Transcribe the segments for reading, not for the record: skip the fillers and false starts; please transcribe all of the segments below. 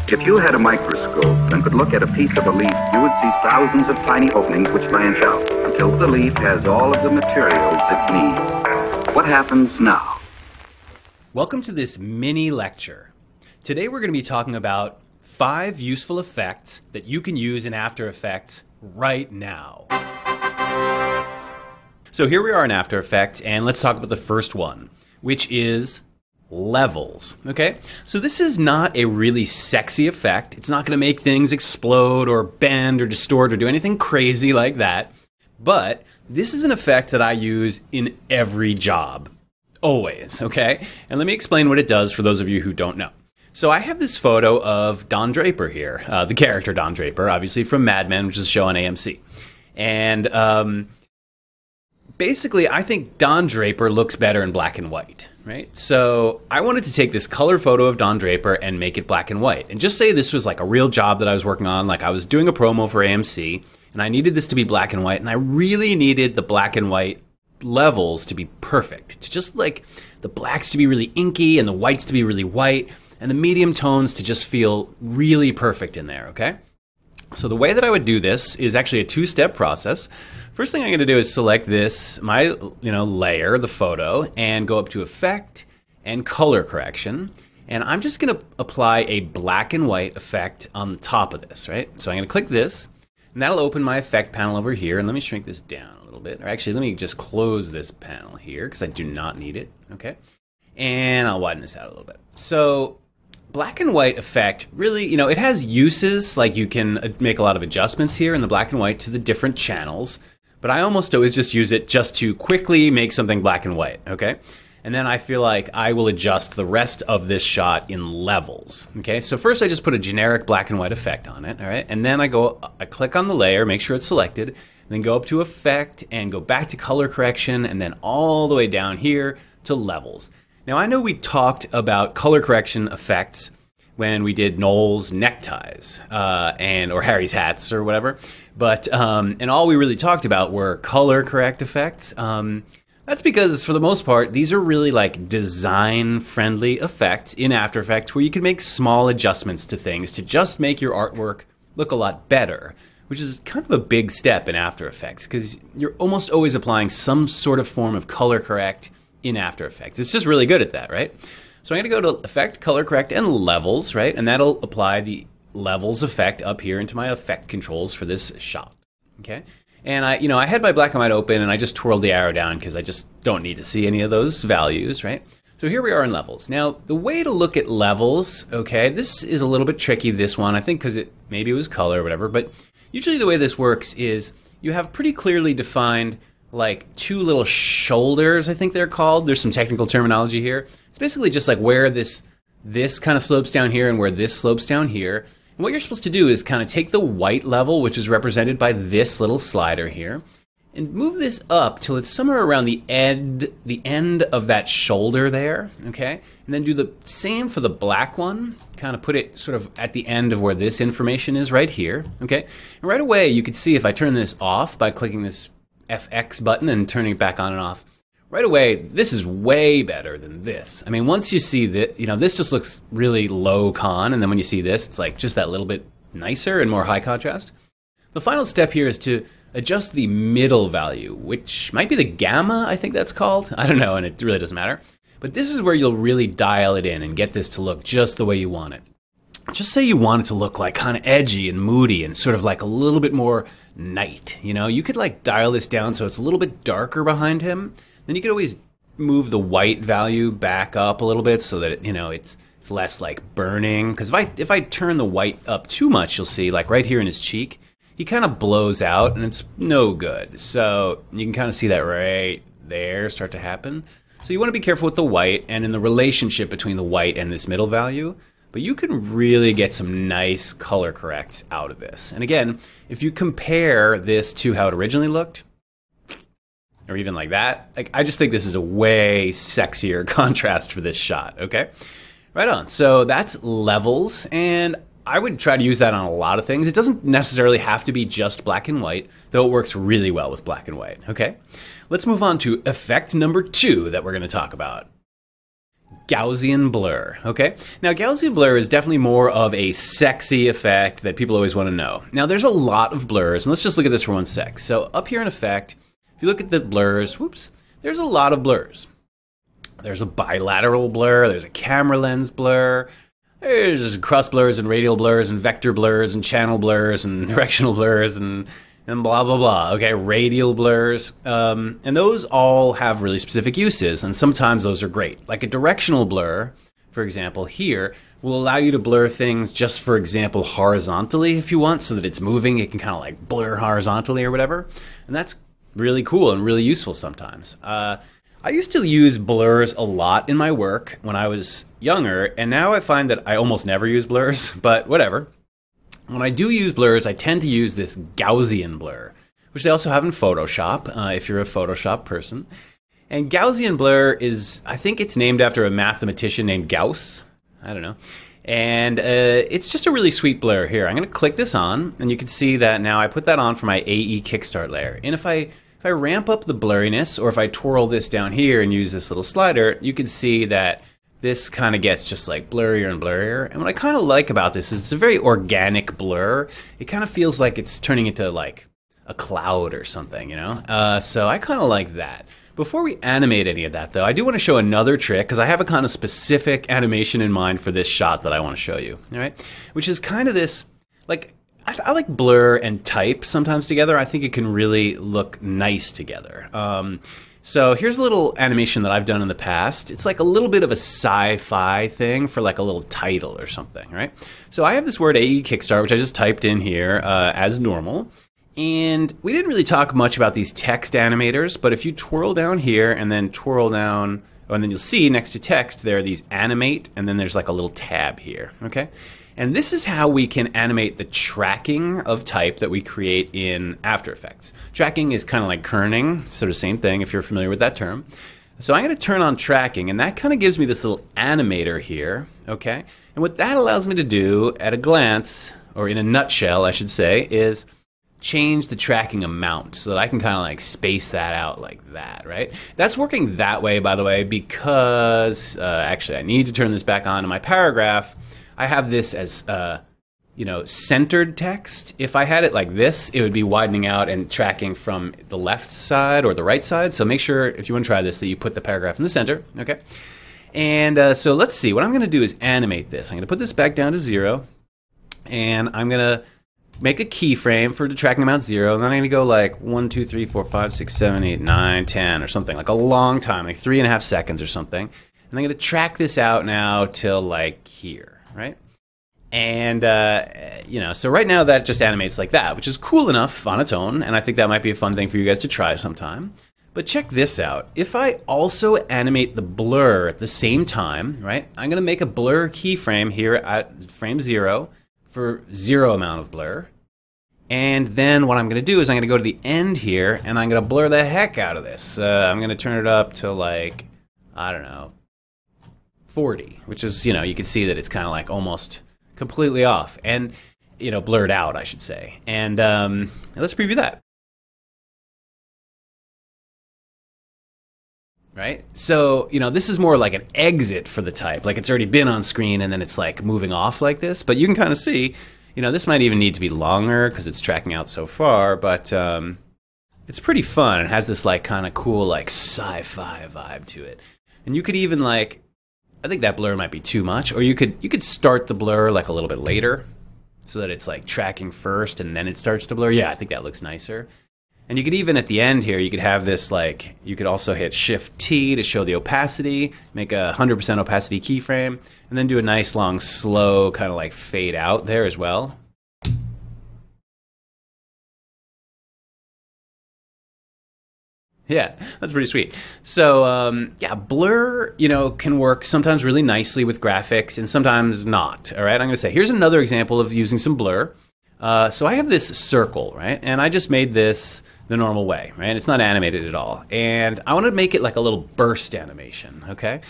If you had a microscope and could look at a piece of a leaf, you would see thousands of tiny openings which branch out until the leaf has all of the materials it needs. What happens now? Welcome to this mini lecture. Today we're going to be talking about 5 useful effects that you can use in After Effects right now. So here we are in After Effects, and let's talk about the first one, which is levels. Okay, so this is not a really sexy effect. It's not going to make things explode or bend or distort or do anything crazy like that. But this is an effect that I use in every job. Always, okay? And let me explain what it does for those of you who don't know. So I have this photo of Don Draper here, the character Don Draper, obviously from Mad Men, which is a show on AMC. And basically, I think Don Draper looks better in black and white, right? So I wanted to take this color photo of Don Draper and make it black and white. And just say this was like a real job that I was working on, like I was doing a promo for AMC, and I needed this to be black and white, and I really needed the black and white levels to be perfect. To just like the blacks to be really inky and the whites to be really white, and the medium tones to just feel really perfect in there, okay? So the way that I would do this is actually a 2-step process. First thing I'm going to do is select this, my layer, the photo, and go up to Effect and Color Correction. And I'm just going to apply a black and white effect on the top of this, right? So I'm going to click this, and that'll open my effect panel over here. And let me shrink this down a little bit. Or actually, let me just close this panel here because I do not need it, okay? And I'll widen this out a little bit. So black and white effect really, it has uses, like you can make a lot of adjustments here in the black and white to the different channels. But I almost always just use it just to quickly make something black and white, okay? And then I feel like I will adjust the rest of this shot in levels, okay? So first I just put a generic black and white effect on it, all right? And then I click on the layer, make sure it's selected, and then go up to Effect and go back to Color Correction, and then all the way down here to Levels. Now I know we talked about color correction effects when we did Noel's neckties or Harry's hats or whatever, but and all we really talked about were color correct effects. That's because for the most part these are really like design friendly effects in After Effects where you can make small adjustments to things to just make your artwork look a lot better, which is kind of a big step in After Effects because you're almost always applying some sort of form of color correct in After Effects. It's just really good at that, right? So I'm going to go to Effect, Color Correct, and Levels, right? And that'll apply the Levels effect up here into my effect controls for this shot, okay? And I had my black and white open, and I just twirled the arrow down because I just don't need to see any of those values, right? So here we are in Levels. Now, the way to look at Levels, okay, this is a little bit tricky, this one, I think because maybe it was color or whatever, but usually the way this works is you have pretty clearly defined like 2 little shoulders, I think they're called. There's some technical terminology here. It's basically just like where this kind of slopes down here and where this slopes down here. And what you're supposed to do is kind of take the white level, which is represented by this little slider here, and move this up till it's somewhere around the end of that shoulder there, okay? And then do the same for the black one. Kind of put it sort of at the end of where this information is right here, okay? And right away you can see if I turn this off by clicking this FX button and turning it back on and off, right away this is way better than this. I mean, once you see that, this just looks really low con, and then when you see this, it's like just that little bit nicer and more high contrast. The final step here is to adjust the middle value, which might be the gamma, I think that's called. I don't know, and it really doesn't matter. But this is where you'll really dial it in and get this to look just the way you want it. Just say you want it to look like kind of edgy and moody and sort of like a little bit more night, you could like dial this down so it's a little bit darker behind him. Then you could always move the white value back up a little bit so that it's less like burning. Because if I turn the white up too much, you'll see like right here in his cheek, he kind of blows out and it's no good. So you can kind of see that right there start to happen. So you want to be careful with the white and in the relationship between the white and this middle value. But you can really get some nice color correct out of this. And again, if you compare this to how it originally looked, or even like that, I just think this is a way sexier contrast for this shot, okay? Right on. So that's Levels, and I would try to use that on a lot of things. It doesn't necessarily have to be just black and white, though it works really well with black and white, okay? Let's move on to effect number 2 that we're going to talk about. Gaussian blur, okay? Now, Gaussian blur is definitely more of a sexy effect that people always want to know. Now, there's a lot of blurs, and let's just look at this for one sec. So, up here in Effect, if you look at the blurs, whoops, there's a lot of blurs. There's a bilateral blur, there's a camera lens blur, there's cross blurs and radial blurs and vector blurs and channel blurs and directional blurs and blah, blah, blah, okay, radial blurs, and those all have really specific uses, and sometimes those are great. Like a directional blur, for example, here, will allow you to blur things just, for example, horizontally if you want, so that it's moving, it can kind of like blur horizontally or whatever, and that's really cool and really useful sometimes. I used to use blurs a lot in my work when I was younger, and now I find that I almost never use blurs, but whatever. When I do use blurs, I tend to use this Gaussian blur, which they also have in Photoshop, if you're a Photoshop person. And Gaussian blur is, I think it's named after a mathematician named Gauss. I don't know. And it's just a really sweet blur. Here, I'm going to click this on, and you can see that now I put that on for my AE Kickstart layer. And if I ramp up the blurriness, or if I twirl this down here and use this little slider, you can see that this kind of gets just like blurrier and blurrier. And what I kind of like about this is it's a very organic blur. It kind of feels like it's turning into like a cloud or something, you know? So I kind of like that. Before we animate any of that, though, I do want to show another trick, because I have a kind of specific animation in mind for this shot that I want to show you, all right? Which is kind of this, like, I like blur and type sometimes together. I think it can really look nice together. So here's a little animation that I've done in the past. It's like a little bit of a sci-fi thing for like a little title or something, right? So I have this word AE Kickstart, which I just typed in here as normal. And we didn't really talk much about these text animators, but if you twirl down here and then twirl down, and then you'll see next to text there are these animate, and then there's like a little tab here, okay? And this is how we can animate the tracking of type that we create in After Effects. Tracking is kind of like kerning, sort of same thing if you're familiar with that term. So I'm going to turn on tracking, and that kind of gives me this little animator here, okay? And what that allows me to do at a glance, or in a nutshell I should say, is change the tracking amount so that I can kind of like space that out like that, right? That's working that way, by the way, because actually I need to turn this back on in my paragraph. I have this as, you know, centered text. If I had it like this, it would be widening out and tracking from the left side or the right side. So make sure, if you want to try this, that you put the paragraph in the center, okay? And so let's see. What I'm going to do is animate this. I'm going to put this back down to 0, and I'm going to make a keyframe for the tracking amount 0, and then I'm going to go like 1, 2, 3, 4, 5, 6, 7, 8, 9, 10, or something, like a long time, like 3.5 seconds or something. And I'm going to track this out now till like here. Right? And, you know, so right now that just animates like that, which is cool enough on its own, and I think that might be a fun thing for you guys to try sometime. But check this out. If I also animate the blur at the same time, right, I'm going to make a blur keyframe here at frame 0 for 0 amount of blur. And then what I'm going to do is I'm going to go to the end here, and I'm going to blur the heck out of this. I'm going to turn it up to like, I don't know, 40, which is, you know, you can see that it's kind of like almost completely off, and, you know, blurred out, I should say. And let's preview that. Right? So, you know, this is more like an exit for the type, like it's already been on screen and then it's like moving off like this, but you can kind of see, you know, this might even need to be longer because it's tracking out so far, but it's pretty fun. It has this like kind of cool like sci-fi vibe to it. And you could even like, I think that blur might be too much, or you could start the blur like a little bit later so that it's like tracking first and then it starts to blur. Yeah, I think that looks nicer. And you could even at the end here, you could have this like, you could also hit Shift T to show the opacity, make a 100% opacity keyframe, and then do a nice long slow kind of like fade out there as well. Yeah, that's pretty sweet. So, yeah, blur, you know, can work sometimes really nicely with graphics and sometimes not. All right, I'm going to say, here's another example of using some blur. So I have this circle, right, and I just made this the normal way, right? It's not animated at all. And I want to make it like a little burst animation, okay?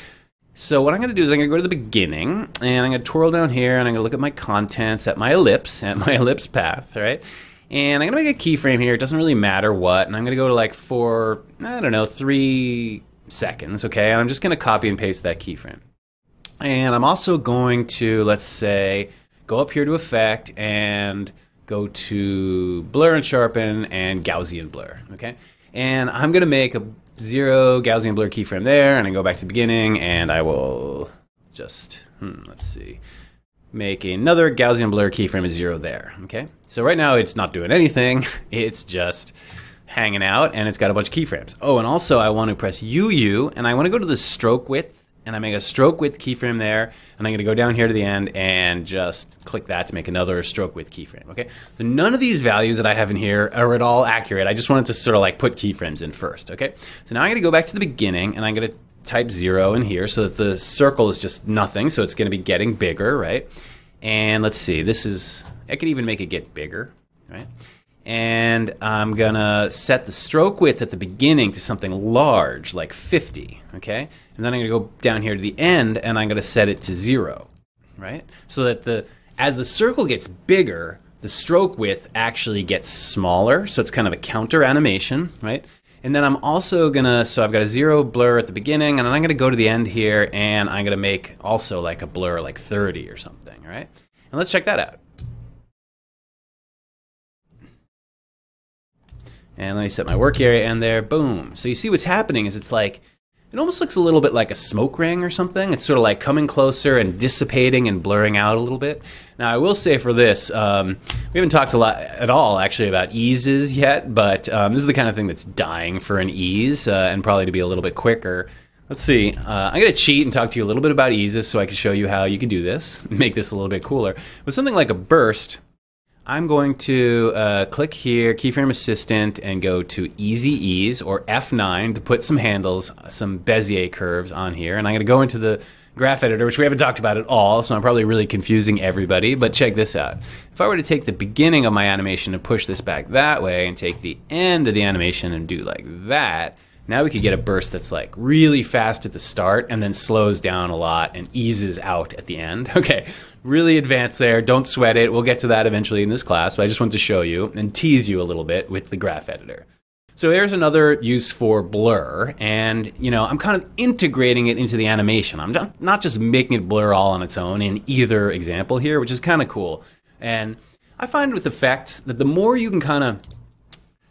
So what I'm going to do is I'm going to go to the beginning, and I'm going to twirl down here, and I'm going to look at my contents at my ellipse path, right? And I'm going to make a keyframe here. It doesn't really matter what. And I'm going to go to like for, I don't know, 3 seconds, okay? And I'm just going to copy and paste that keyframe. And I'm also going to, let's say, go up here to Effect and go to Blur and Sharpen and Gaussian Blur. Okay, and I'm going to make a 0 Gaussian Blur keyframe there, and I go back to the beginning, and I will just, let's see, make another Gaussian Blur keyframe at 0 there. Okay, so right now it's not doing anything, it's just hanging out, and it's got a bunch of keyframes. Oh, and also I want to press UU, and I want to go to the stroke width, and I make a stroke width keyframe there, and I'm going to go down here to the end and just click that to make another stroke width keyframe. Okay, so none of these values that I have in here are at all accurate. I just wanted to sort of like put keyframes in first. Okay, so now I'm going to go back to the beginning, and I'm going to type 0 in here so that the circle is just nothing, so it's going to be getting bigger, right? And let's see, this is, I could even make it get bigger, right? And I'm gonna set the stroke width at the beginning to something large, like 50, okay? And then I'm gonna go down here to the end, and I'm gonna set it to 0, right? So that as the circle gets bigger, the stroke width actually gets smaller, so it's kind of a counter animation, right? And then I'm also gonna, so I've got a 0 blur at the beginning, and then I'm gonna go to the end here, and I'm gonna make also like a blur like 30 or something, right? And let's check that out. And let me set my work area in there. Boom. So you see what's happening is it's like, it almost looks a little bit like a smoke ring or something. It's sort of like coming closer and dissipating and blurring out a little bit. Now I will say for this, we haven't talked a lot at all actually about eases yet, but this is the kind of thing that's dying for an ease and probably to be a little bit quicker. Let's see, I'm going to cheat and talk to you a little bit about eases so I can show you how you can do this, make this a little bit cooler. With something like a burst, I'm going to click here, Keyframe Assistant, and go to Easy Ease, or F9, to put some handles, some Bezier curves on here. And I'm going to go into the graph editor, which we haven't talked about at all, so I'm probably really confusing everybody, but check this out. If I were to take the beginning of my animation and push this back that way, and take the end of the animation and do like that, now we could get a burst that's like really fast at the start and then slows down a lot and eases out at the end. Okay, really advanced there. Don't sweat it. We'll get to that eventually in this class, but I just wanted to show you and tease you a little bit with the graph editor. So here's another use for blur, and you know, I'm kind of integrating it into the animation. I'm not just making it blur all on its own in either example here, which is kind of cool. And I find with effects that the more you can kind of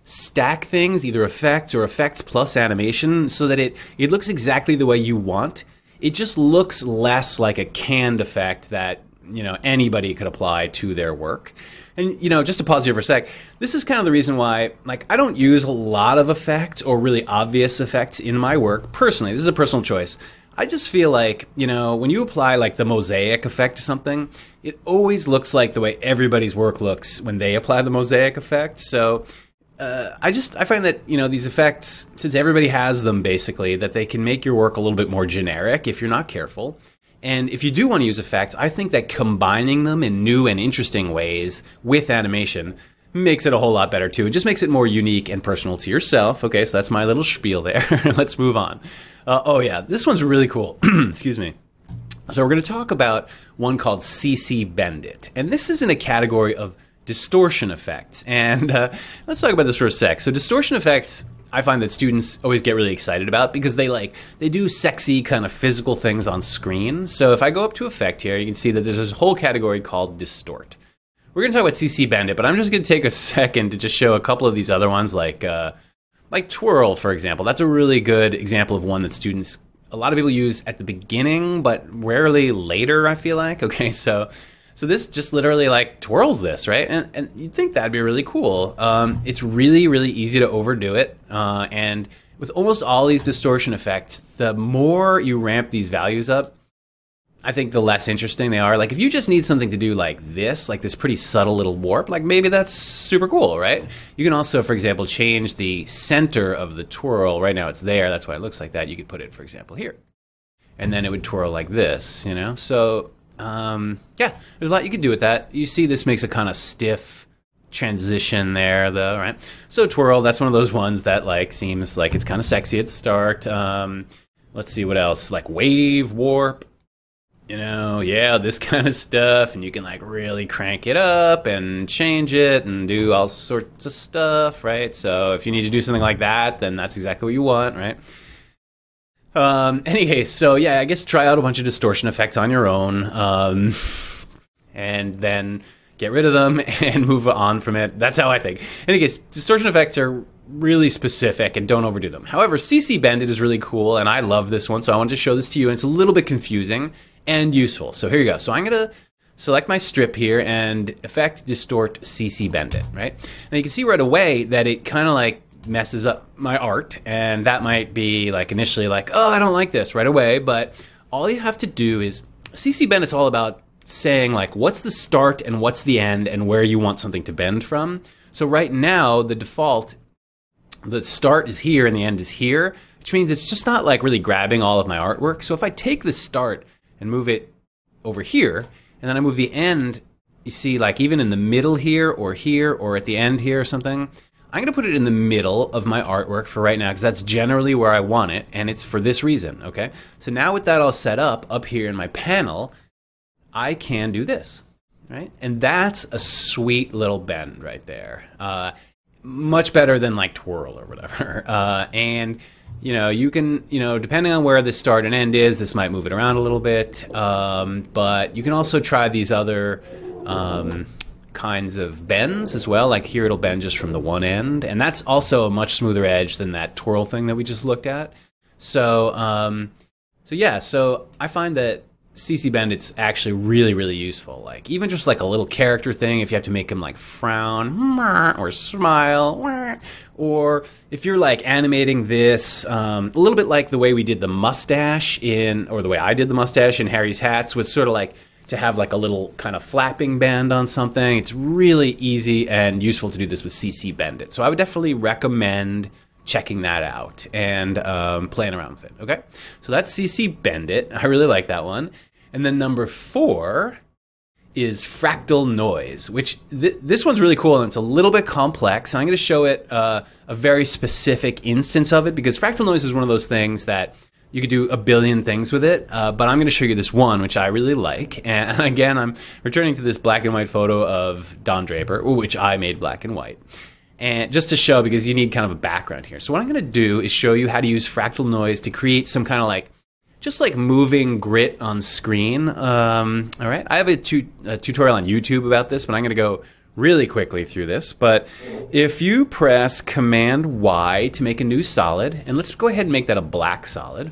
stack things, either effects or effects plus animation, so that it looks exactly the way you want, it just looks less like a canned effect that, you know, anybody could apply to their work. And, you know, just to pause here for a sec, this is kind of the reason why, like, I don't use a lot of effects or really obvious effects in my work. Personally, this is a personal choice. I just feel like, you know, when you apply like the mosaic effect to something, it always looks like the way everybody's work looks when they apply the mosaic effect. So I find that, you know, these effects, since everybody has them basically, that they can make your work a little bit more generic if you're not careful. And if you do want to use effects, I think that combining them in new and interesting ways with animation makes it a whole lot better too. It just makes it more unique and personal to yourself. Okay, so that's my little spiel there. Let's move on. Oh yeah, this one's really cool. Excuse me. So we're going to talk about one called CC Bendit. And this is in a category of distortion effects. And let's talk about this for a sec. So distortion effects, I find that students always get really excited about because they do sexy kind of physical things on screen. So if I go up to effect here, you can see that there's this whole category called distort. We're going to talk about CC Bendit, but I'm just going to take a second to just show a couple of these other ones, like twirl, for example. That's a really good example of one that students, a lot of people use at the beginning, but rarely later, I feel like. Okay, so this just literally like twirls this, right? And you'd think that'd be really cool. It's really, really easy to overdo it. And with almost all these distortion effects, the more you ramp these values up, I think the less interesting they are. Like if you just need something to do like this pretty subtle little warp, like maybe that's super cool, right? You can also, for example, change the center of the twirl. Right now it's there, that's why it looks like that. You could put it, for example, here. And then it would twirl like this, you know? So yeah, there's a lot you could do with that. You see this makes a kind of stiff transition there, though, right? So twirl, that's one of those ones that like seems like it's kind of sexy at the start. Let's see what else, like wave warp, you know, yeah, this kind of stuff, and you can like really crank it up and change it and do all sorts of stuff, right? So if you need to do something like that, then that's exactly what you want, right? Any case, so yeah, I guess try out a bunch of distortion effects on your own, and then get rid of them and move on from it. That's how I think. In any case, distortion effects are really specific and don't overdo them. However, CC Bend It is really cool, and I love this one, so I wanted to show this to you, and it's a little bit confusing and useful. So here you go. So I'm going to select my strip here and Effect, Distort, CC Bend It, right? Now you can see right away that it kind of like messes up my art, and that might be like initially like, oh, I don't like this right away, but all you have to do is, CC Bend It's all about saying like what's the start and what's the end and where you want something to bend from. So right now the default, the start is here and the end is here, which means it's just not like really grabbing all of my artwork. So if I take the start and move it over here, and then I move the end, you see like even in the middle here or at the end here or something, I'm going to put it in the middle of my artwork for right now because that's generally where I want it, and it's for this reason, okay? So now with that all set up here in my panel, I can do this, right? And that's a sweet little bend right there. Much better than like twirl or whatever. And you know, you can, you know, depending on where the start and end is, this might move it around a little bit. But you can also try these other kinds of bends as well. Like here it'll bend just from the one end, and that's also a much smoother edge than that twirl thing that we just looked at. So yeah, so I find that CC Bend It's actually really, really useful. Like even just like a little character thing, if you have to make him like frown or smile, or if you're like animating this a little bit like the way we did the mustache in, or the way I did the mustache in Harry's Hats, was sort of like to have like a little kind of flapping bend on something. It's really easy and useful to do this with CC Bend It. So I would definitely recommend checking that out and playing around with it. Okay, so that's CC Bend It. I really like that one. And then number 4 is Fractal Noise, which this one's really cool, and it's a little bit complex. I'm going to show it a very specific instance of it, because Fractal Noise is one of those things that you could do a billion things with it, but I'm going to show you this one, which I really like. And again, I'm returning to this black and white photo of Don Draper, which I made black and white. And just to show, because you need kind of a background here. So what I'm going to do is show you how to use Fractal Noise to create some kind of like, just like moving grit on screen. All right, I have a tutorial on YouTube about this, but I'm going to go really quickly through this. But if you press Command Y to make a new solid, and let's go ahead and make that a black solid.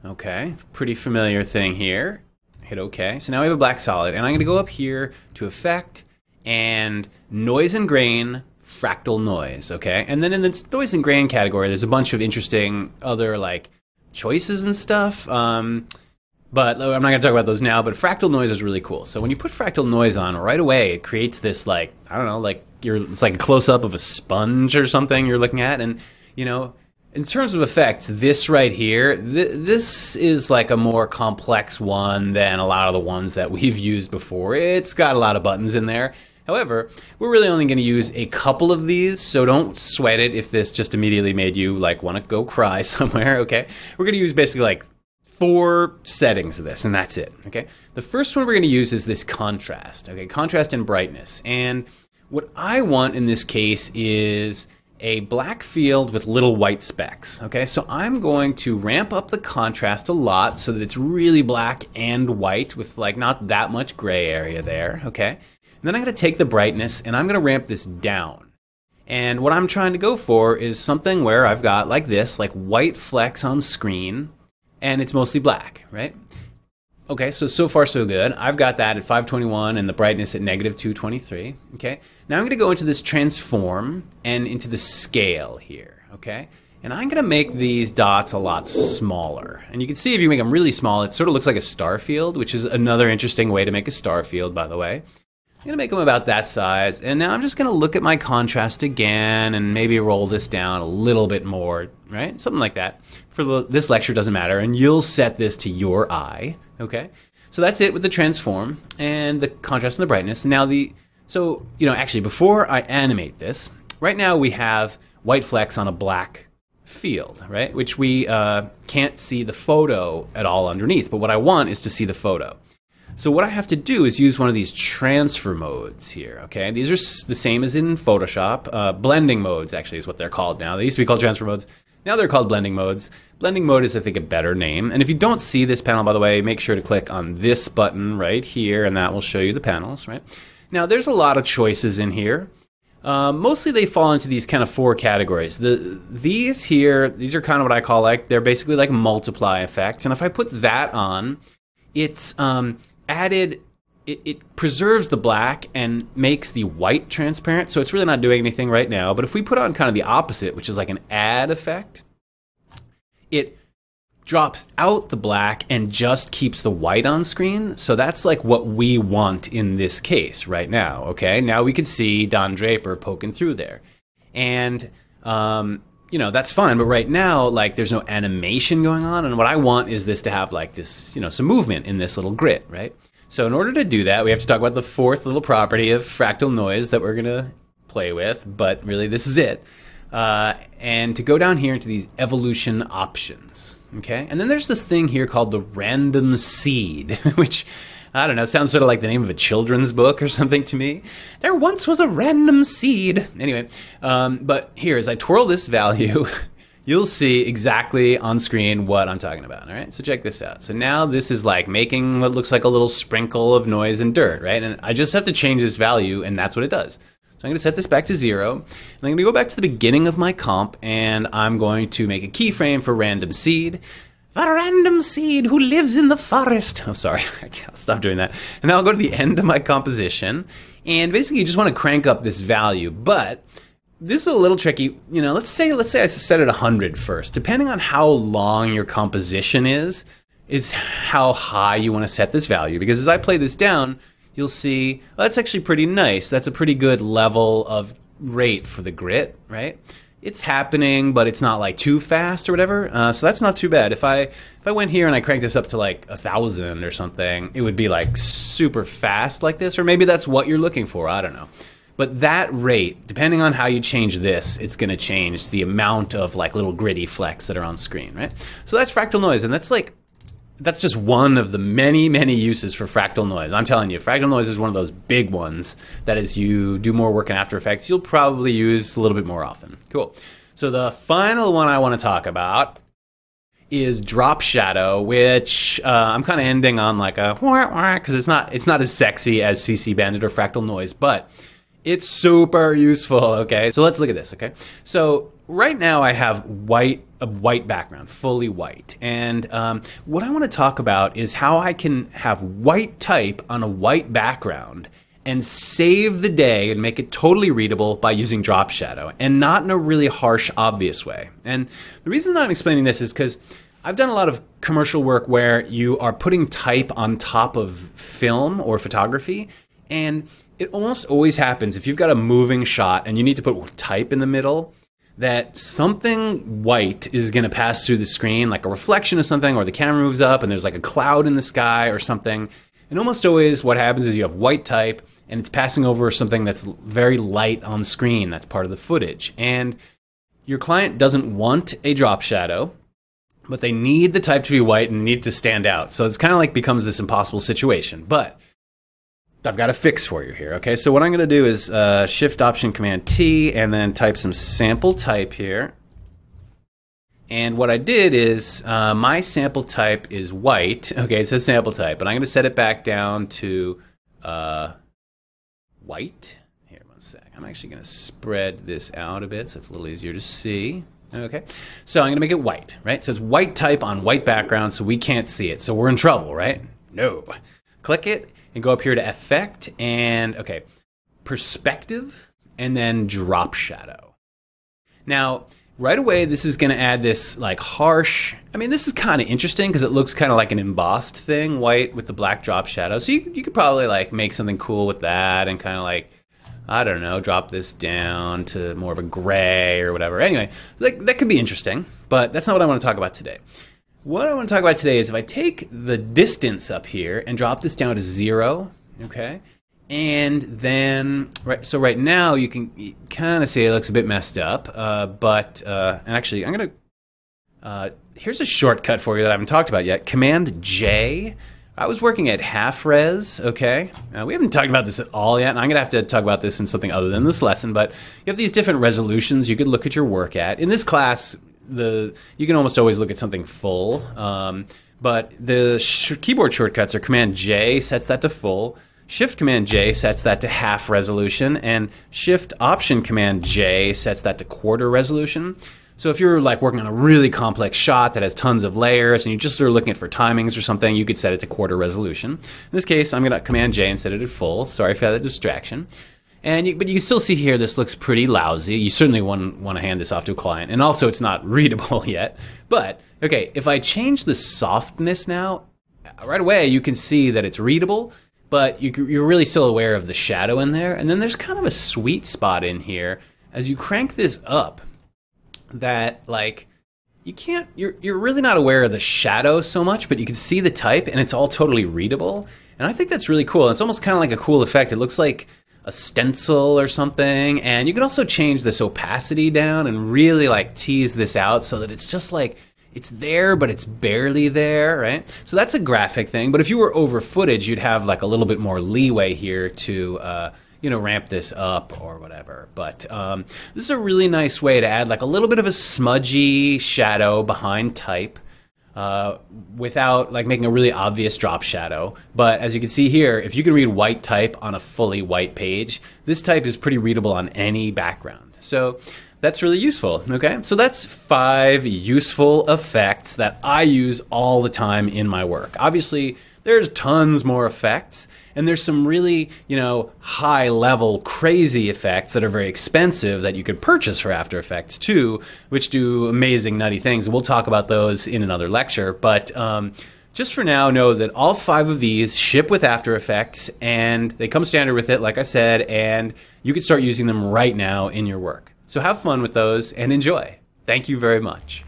Okay, pretty familiar thing here. Hit OK. So now we have a black solid, and I'm going to go up here to Effect and Noise and Grain, Fractal Noise. Okay, and then in the Noise and Grain category, there's a bunch of interesting other like choices and stuff. But I'm not going to talk about those now. But Fractal Noise is really cool. So when you put Fractal Noise on, right away it creates this like, I don't know, like it's like a close up of a sponge or something you're looking at, and you know. In terms of effects, this right here, this is like a more complex one than a lot of the ones that we've used before. It's got a lot of buttons in there. However, we're really only going to use a couple of these, so don't sweat it if this just immediately made you like want to go cry somewhere, okay? We're going to use basically like 4 settings of this, and that's it, okay? The first one we're going to use is this contrast, okay? Contrast and brightness. And what I want in this case is a black field with little white specks. Okay, so I'm going to ramp up the contrast a lot so that it's really black and white with like not that much gray area there. Okay, and then I'm going to take the brightness and I'm going to ramp this down. And what I'm trying to go for is something where I've got like this, like white flecks on screen, and it's mostly black, right? Okay, so far so good. I've got that at 521 and the brightness at -223. Okay, now I'm going to go into this transform and into the scale here. Okay, and I'm going to make these dots a lot smaller. And you can see if you make them really small, it sort of looks like a star field, which is another interesting way to make a star field, by the way. I'm going to make them about that size. And now I'm just going to look at my contrast again and maybe roll this down a little bit more, right? Something like that. For this lecture, doesn't matter. And you'll set this to your eye. Okay, so that's it with the transform and the contrast and the brightness. Now so you know, actually before I animate this, right now we have white flecks on a black field, right? Which we can't see the photo at all underneath, but what I want is to see the photo. So what I have to do is use one of these transfer modes here, okay? These are the same as in Photoshop. Blending modes actually is what they're called now. They used to be called transfer modes. Now they're called blending modes. Blending mode is, I think, a better name. And if you don't see this panel, by the way, make sure to click on this button right here, and that will show you the panels, right? Now, there's a lot of choices in here. Mostly they fall into these kind of 4 categories. These here, these are kind of what I call they're basically like multiply effects. And if I put that on, it's added, it preserves the black and makes the white transparent. So it's really not doing anything right now. But if we put on kind of the opposite, which is like an add effect, it drops out the black and just keeps the white on screen. So that's like what we want in this case right now. Okay, now we can see Don Draper poking through there, and you know, that's fine. But right now, like, there's no animation going on, and what I want is this to have like this, you know, some movement in this little grit, right? So in order to do that, we have to talk about the 4th little property of fractal noise that we're gonna play with. But really, this is it. And to go down here into these evolution options, okay? And then there's this thing here called the random seed, which, I don't know, sounds sort of like the name of a children's book or something to me. There once was a random seed. Anyway, but here, as I twirl this value, you'll see exactly on screen what I'm talking about, all right? So check this out. So now this is like making what looks like a little sprinkle of noise and dirt, right? And I just have to change this value, and that's what it does. So I'm going to set this back to 0, and I'm going to go back to the beginning of my comp, and I'm going to make a keyframe for random seed. The random seed who lives in the forest. Oh, sorry, I'll stop doing that. And now I'll go to the end of my composition, and basically you just want to crank up this value. But this is a little tricky. You know, let's say I set it 100 first. Depending on how long your composition is how high you want to set this value. Because as I play this down, you'll see, well, that's actually pretty nice. That's a pretty good level of rate for the grit, right? It's happening, but it's not like too fast or whatever. So that's not too bad. If I went here and I cranked this up to like 1,000 or something, it would be like super fast like this. Or maybe that's what you're looking for. I don't know. But that rate, depending on how you change this, it's going to change the amount of like little gritty flecks that are on screen, right? So that's fractal noise, and that's just one of the many, many uses for fractal noise. I'm telling you, fractal noise is one of those big ones that as you do more work in After Effects, you'll probably use a little bit more often. Cool. So the final one I want to talk about is drop shadow, which I'm kind of ending on like a because it's not as sexy as CC Bandit or fractal noise, but it's super useful, okay? So let's look at this, okay? So right now I have a white background, fully white. And what I want to talk about is how I can have white type on a white background and save the day and make it totally readable by using drop shadow, and not in a really harsh, obvious way. And the reason that I'm explaining this is because I've done a lot of commercial work where you are putting type on top of film or photography, and it almost always happens if you've got a moving shot and you need to put type in the middle, that something white is going to pass through the screen, like a reflection of something, or the camera moves up and there's like a cloud in the sky or something. And almost always what happens is you have white type and it's passing over something that's very light on screen. That's part of the footage. And your client doesn't want a drop shadow, but they need the type to be white and need to stand out. So it's kind of like becomes this impossible situation. But I've got a fix for you here, okay? So what I'm going to do is Shift-Option-Command-T and then type some sample type here. And what I did is my sample type is white. Okay, it says sample type, but I'm going to set it back down to white. Here, one sec. I'm actually going to spread this out a bit so it's a little easier to see. Okay, so I'm going to make it white, right? So it's white type on white background, so we can't see it. So we're in trouble, right? No. Click it and go up here to Effect and, okay, Perspective, and then Drop Shadow. Now, right away, this is going to add this like harsh, I mean, this is kind of interesting because it looks kind of like an embossed thing, white with the black drop shadow. So you could probably like make something cool with that and kind of like, I don't know, drop this down to more of a gray or whatever. Anyway, that could be interesting, but that's not what I want to talk about today. What I want to talk about today is if I take the distance up here and drop this down to 0, okay, and then, so right now you can kind of see it looks a bit messed up, and actually I'm going to, here's a shortcut for you that I haven't talked about yet, Command J. I was working at half res, okay? We haven't talked about this at all yet, and I'm going to have to talk about this in something other than this lesson, but you have these different resolutions you could look at your work at. In this class, you can almost always look at something full. But the keyboard shortcuts are Command J sets that to full, Shift Command J sets that to half resolution, and Shift Option Command J sets that to quarter resolution. So if you're like working on a really complex shot that has tons of layers and you just are looking for timings or something, you could set it to quarter resolution. In this case, I'm going to Command J and set it to full. Sorry for that distraction. But you can still see here this looks pretty lousy. You certainly want to hand this off to a client. And also it's not readable yet. But, okay, if I change the softness now, right away you can see that it's readable, but you're really still aware of the shadow in there. And then there's kind of a sweet spot in here as you crank this up that, like, you're really not aware of the shadow so much, but you can see the type and it's all totally readable. And I think that's really cool. It's almost kind of like a cool effect. It looks like a stencil or something. And you can also change this opacity down and really like tease this out so that it's just like it's there but it's barely there, right? So that's a graphic thing. But if you were over footage, you'd have like a little bit more leeway here to ramp this up or whatever. But this is a really nice way to add like a little bit of a smudgy shadow behind type without like making a really obvious drop shadow. But as you can see here, if you can read white type on a fully white page, this type is pretty readable on any background. So that's really useful. Okay, so that's 5 useful effects that I use all the time in my work. Obviously, there's tons more effects. And there's some really, high-level, crazy effects that are very expensive that you could purchase for After Effects too, which do amazing, nutty things. We'll talk about those in another lecture. But just for now, know that all 5 of these ship with After Effects, and they come standard with it, like I said, and you can start using them right now in your work. So have fun with those and enjoy. Thank you very much.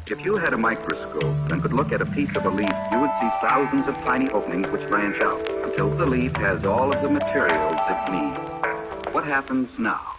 If you had a microscope and could look at a piece of a leaf, you would see thousands of tiny openings which branch out until the leaf has all of the materials it needs. What happens now?